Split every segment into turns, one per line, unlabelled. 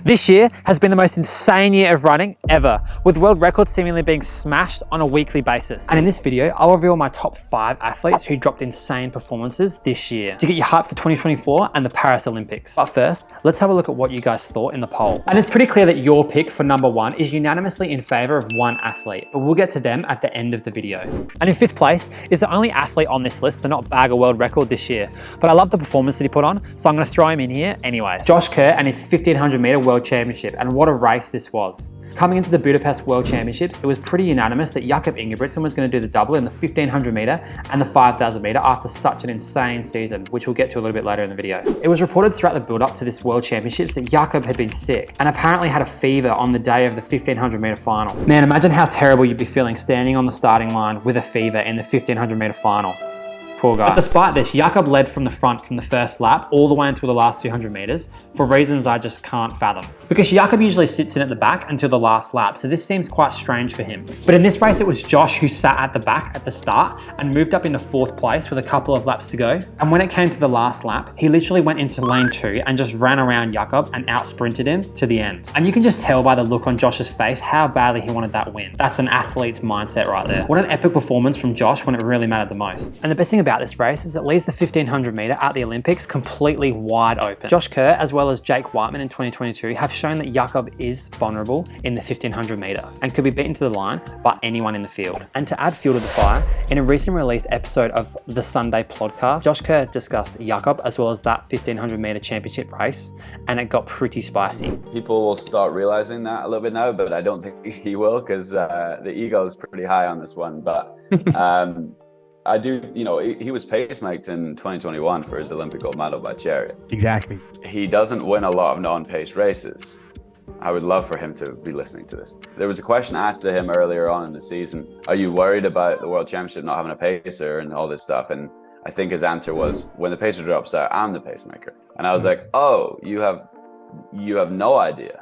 This year has been the most insane year of running ever, with world records seemingly being smashed on a weekly basis. And in this video, I'll reveal my top 5 athletes who dropped insane performances this year to get you hyped for 2024 and the Paris Olympics. But first, let's have a look at what you guys thought in the poll. And it's pretty clear that your pick for number 1 is unanimously in favor of one athlete, but we'll get to them at the end of the video. And in 5th place is the only athlete on this list to not bag a world record this year, but I love the performance that he put on, so I'm going to throw him in here anyways. Josh Kerr and his 1500 meter world championship, and what a race this was. Coming into the Budapest World Championships, it was pretty unanimous that Jakob Ingebrigtsen was going to do the double in the 1500 meter and the 5000 meter after such an insane season, which we'll get to a little bit later in the video. It was reported throughout the build-up to this World Championships that Jakob had been sick and apparently had a fever on the day of the 1500 meter final. Man, imagine how terrible you'd be feeling standing on the starting line with a fever in the 1500 meter final. Poor guy. But despite this, Jakob led from the front from the first lap all the way until the last 200 meters for reasons I just can't fathom. Because Jakob usually sits in at the back until the last lap, so this seems quite strange for him. But in this race, it was Josh who sat at the back at the start and moved up into 4th place with a couple of laps to go. And when it came to the last lap, he literally went into lane 2 and just ran around Jakob and out sprinted him to the end. And you can just tell by the look on Josh's face how badly he wanted that win. That's an athlete's mindset right there. What an epic performance from Josh when it really mattered the most. And the best thing about this race is it leaves the 1500 meter at the Olympics completely wide open. Josh Kerr, as well as Jake Whiteman in 2022, have shown that Jakob is vulnerable in the 1500 meter and could be beaten to the line by anyone in the field. And to add fuel to the fire, in a recently released episode of the Sunday podcast, Josh Kerr discussed Jakob as well as that 1500 meter championship race, and it got pretty spicy.
People will start realizing that a little bit now, but I don't think he will, because the ego is pretty high on this one. But I do, he was pacemaked in 2021 for his Olympic gold medal by Chariot.
Exactly.
He doesn't win a lot of non-paced races. I would love for him to be listening to this. There was a question asked to him earlier on in the season, are you worried about the World Championship not having a pacer and all this stuff? And I think his answer was, when the pacer drops out, I'm the pacemaker. And I was like, oh, you have no idea.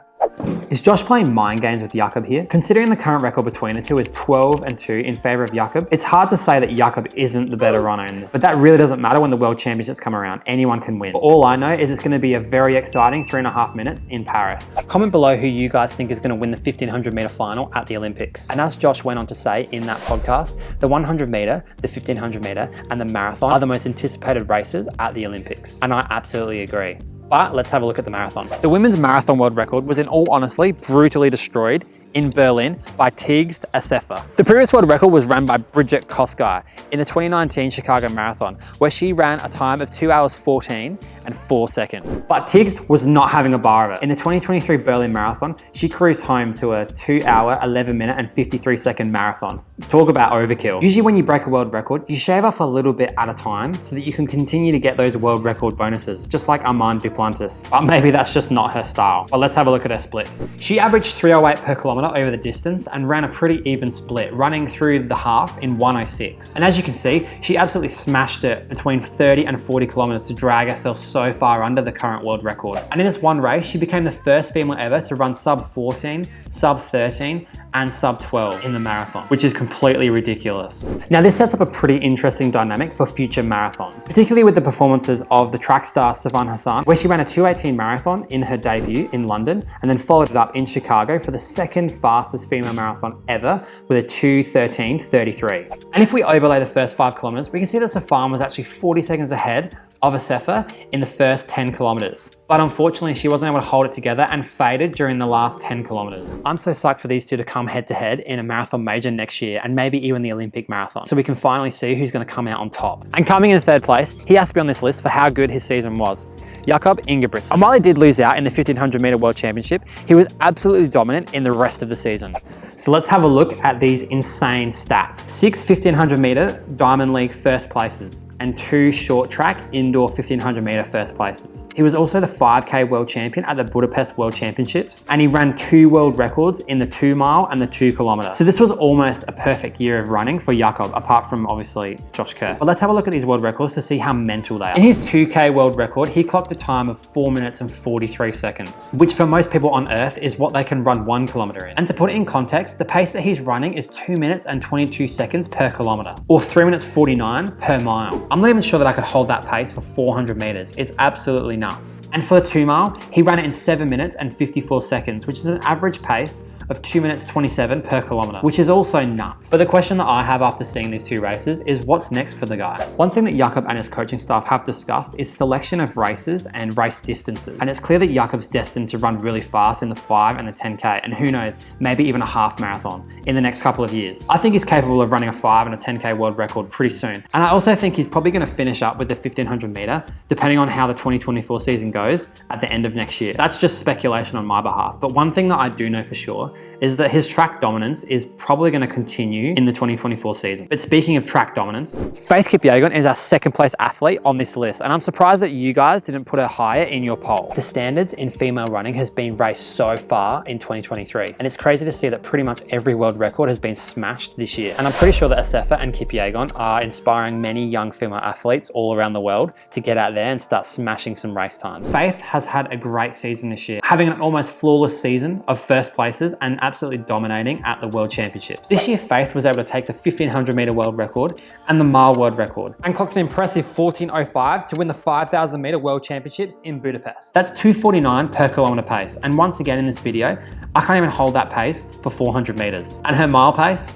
Is Josh playing mind games with Jakob here? Considering the current record between the two is 12-2 in favor of Jakob, it's hard to say that Jakob isn't the better runner in this. But that really doesn't matter when the World Championships come around. Anyone can win. But all I know is it's going to be a very exciting 3.5 minutes in Paris. Comment below who you guys think is going to win the 1500 meter final at the Olympics. And as Josh went on to say in that podcast, the 100 meter, the 1500 meter, and the marathon are the most anticipated races at the Olympics. And I absolutely agree. But let's have a look at the marathon. The women's marathon world record was in all honesty brutally destroyed in Berlin by Tigst Assefa. The previous world record was ran by Bridget Koskei in the 2019 Chicago Marathon, where she ran a time of 2 hours 14 and 4 seconds. But Tigst was not having a bar of it. In the 2023 Berlin Marathon, she cruised home to a 2 hour, 11 minute and 53 second marathon. Talk about overkill. Usually when you break a world record, you shave off a little bit at a time so that you can continue to get those world record bonuses, just like Armand Duplantis. But maybe that's just not her style. But let's have a look at her splits. She averaged 308 per kilometer over the distance and ran a pretty even split, running through the half in 106. And as you can see, she absolutely smashed it between 30 and 40 kilometers to drag herself so far under the current world record. And in this one race, she became the first female ever to run sub 14, sub 13, and sub 12 in the marathon, which is completely ridiculous. Now this sets up a pretty interesting dynamic for future marathons, particularly with the performances of the track star Savan Hassan, where she ran a 2:18 marathon in her debut in London and then followed it up in Chicago for the second fastest female marathon ever with a 2:13.33. And if we overlay the first 5 kilometers, we can see that Safan was actually 40 seconds ahead of Assefa in the first 10 kilometers. But unfortunately, she wasn't able to hold it together and faded during the last 10 kilometers. I'm so psyched for these two to come head to head in a marathon major next year and maybe even the Olympic marathon, so we can finally see who's going to come out on top. And coming in 3rd place, he has to be on this list for how good his season was. Jakob Ingebrigtsen. And while he did lose out in the 1500 meter world championship, he was absolutely dominant in the rest of the season. So let's have a look at these insane stats. 6 1500 meter Diamond League first places and 2 short track indoor 1500 meter first places. He was also the 5K world champion at the Budapest World Championships, and he ran 2 world records in the 2 mile and the 2 kilometer. So this was almost a perfect year of running for Jakob, apart from obviously Josh Kerr. But let's have a look at these world records to see how mental they are. In his 2K world record, he clocked a time of 4 minutes and 43 seconds, which for most people on earth is what they can run 1 kilometer in. And to put it in context, the pace that he's running is 2 minutes and 22 seconds per kilometer, or 3 minutes 49 per mile. I'm not even sure that I could hold that pace for for 400 meters. It's absolutely nuts. And for the 2 mile, he ran it in 7 minutes and 54 seconds, which is an average pace of 2 minutes 27 per kilometer, which is also nuts. But the question that I have after seeing these 2 races is what's next for the guy? One thing that Jakob and his coaching staff have discussed is selection of races and race distances. And it's clear that Jakob's destined to run really fast in the 5 and the 10K, and who knows, maybe even a half marathon in the next couple of years. I think he's capable of running a 5 and a 10K world record pretty soon. And I also think he's probably going to finish up with the 1500 meter, depending on how the 2024 season goes at the end of next year. That's just speculation on my behalf. But one thing that I do know for sure is that his track dominance is probably going to continue in the 2024 season. But speaking of track dominance, Faith Kipyegon is our 2nd place athlete on this list, and I'm surprised that you guys didn't put her higher in your poll. The standards in female running has been raced so far in 2023, and it's crazy to see that pretty much every world record has been smashed this year. And I'm pretty sure that Assefa and Kipyegon are inspiring many young female athletes all around the world to get out there and start smashing some race times. Faith has had a great season this year, having an almost flawless season of first places and absolutely dominating at the World Championships. This year, Faith was able to take the 1500 meter world record and the mile world record, and clocked an impressive 14:05 to win the 5000 meter World Championships in Budapest. That's 2:49 per kilometer pace, and once again in this video, I can't even hold that pace for 400 meters. And her mile pace?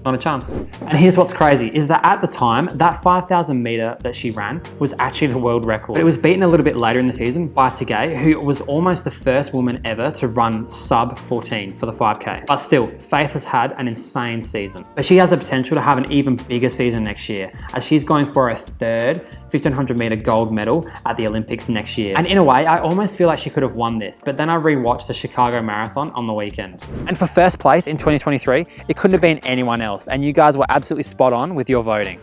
Not a chance. And here's what's crazy, is that at the time, that 5000 meter that she ran was actually the world record. But it was beaten a little bit later in the season by Tigist, who was almost the first woman ever to run sub 14 for the 5K. But still, Faith has had an insane season. But she has the potential to have an even bigger season next year, as she's going for her 3rd 1500 meter gold medal at the Olympics next year. And in a way, I almost feel like she could have won this, but then I rewatched the Chicago Marathon on the weekend. And for first place in 2023, it couldn't have been anyone else. And you guys were absolutely spot on with your voting.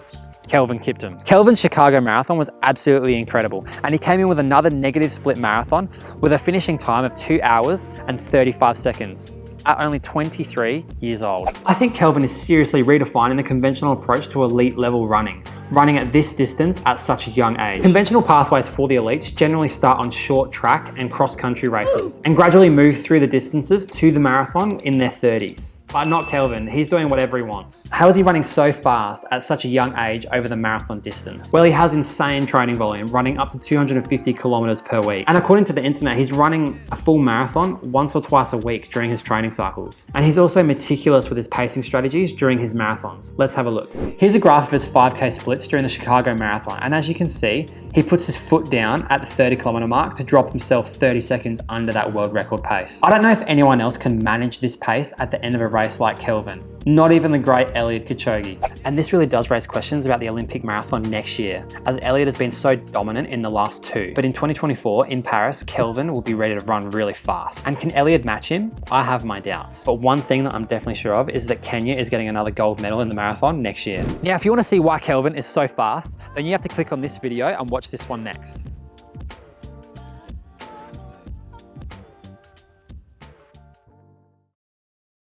Kelvin Kipyegon. Kelvin's Chicago Marathon was absolutely incredible, and he came in with another negative split marathon with a finishing time of 2 hours and 35 seconds. At only 23 years old. I think Kelvin is seriously redefining the conventional approach to elite level running at this distance at such a young age. Conventional pathways for the elites generally start on short track and cross-country races and gradually move through the distances to the marathon in their 30s. But not Kelvin, he's doing whatever he wants. How is he running so fast at such a young age over the marathon distance? Well, he has insane training volume, running up to 250 kilometers per week. And according to the internet, he's running a full marathon once or twice a week during his training cycles. And he's also meticulous with his pacing strategies during his marathons. Let's have a look. Here's a graph of his 5K splits during the Chicago Marathon. And as you can see, he puts his foot down at the 30 kilometer mark to drop himself 30 seconds under that world record pace. I don't know if anyone else can manage this pace at the end of a race like Kelvin. Not even the great Eliud Kipchoge. And this really does raise questions about the Olympic marathon next year, as Eliud has been so dominant in the last 2. But in 2024 in Paris, Kelvin will be ready to run really fast. And can Eliud match him? I have my doubts. But one thing that I'm definitely sure of is that Kenya is getting another gold medal in the marathon next year. Now, if you want to see why Kelvin is so fast, then you have to click on this video and watch this one next.